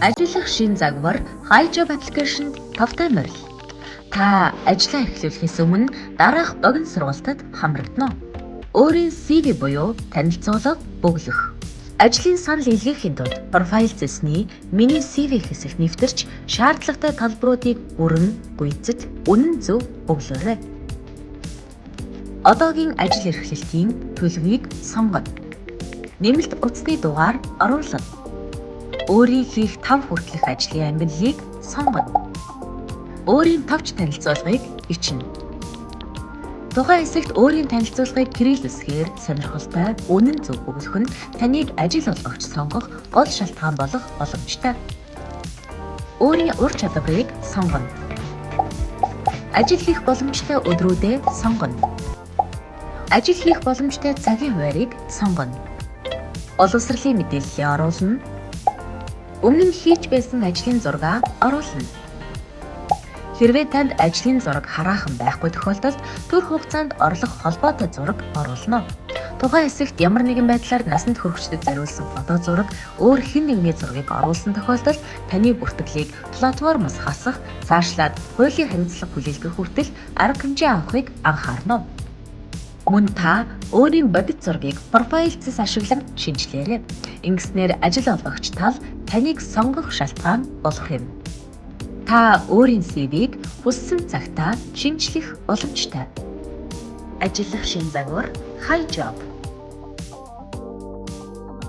Ажиллах шин загвар High Job application-д тавтай морил. Та ажлаа эхлүүлэхээс өмнө дараах богино сургалтад хамрагдана. Өөрийн CV буюу танилцуулга бөглөх. Ажлын санал илгээхийн тулд профайл зэсний миний CV хэсэг нэвтэрч шаардлагатай талбаруудыг бүрэн гүйцэд үнэн зөв бөглөөрэй. Одоогийн ажил эрхлэлтийн төлөвийг сонгоно. Нэмэлт утасны дугаар оруулна. Өөрийн хийх 5 хүртэлх ажлын ангиллыг сонгоно. Өөрийн товч танилцуулгыг бичнэ. Тухайн хэсэгт өөрийн танилцуулгыг кириллэсгээр сонирхолтой, үнэн зөв бөглөх нь таныг ажил олгогч сонгох гол шалтгаан болох боломжтой. Өөрийн ур чадварыг сонгоно. Ажил хийх боломжтой өдрүүдэд сонгоно. Ажил хийх боломжтой цагийн хуваарийг сонгоно. Боловсролын мэдээллийг оруулна. Өмнө нь хийж байсан ажлын зураг оруулна. Хэрвээ танд ажлын зураг хараахан байхгүй тохиолдолд төрөх хугацаанд орлох холбоотой зураг оруулна. Тухайн хэсэгт ямар нэгэн байдлаар насанд хүрэгчдэд зориулсан фото зураг, өөр хэн нэгний зургийг оруулсан тохиолдолд таны бүртгэлийг платформоос хасах, цаашлаад хуулийн хариуцлага хүлээлгэх хүртэл арга хэмжээ авахыг анхаарна. Мөн та өөрийн бодит зургийг профайл зэс ашиглан шинжилээрэй. Ингэснээр ажил олгогч тал таныг сонгох шалтгаан болох юм. Та өөрийн CV-г хүссэн цагтаа шинжлэх боломжтой. Ажиллах шин загвар High Job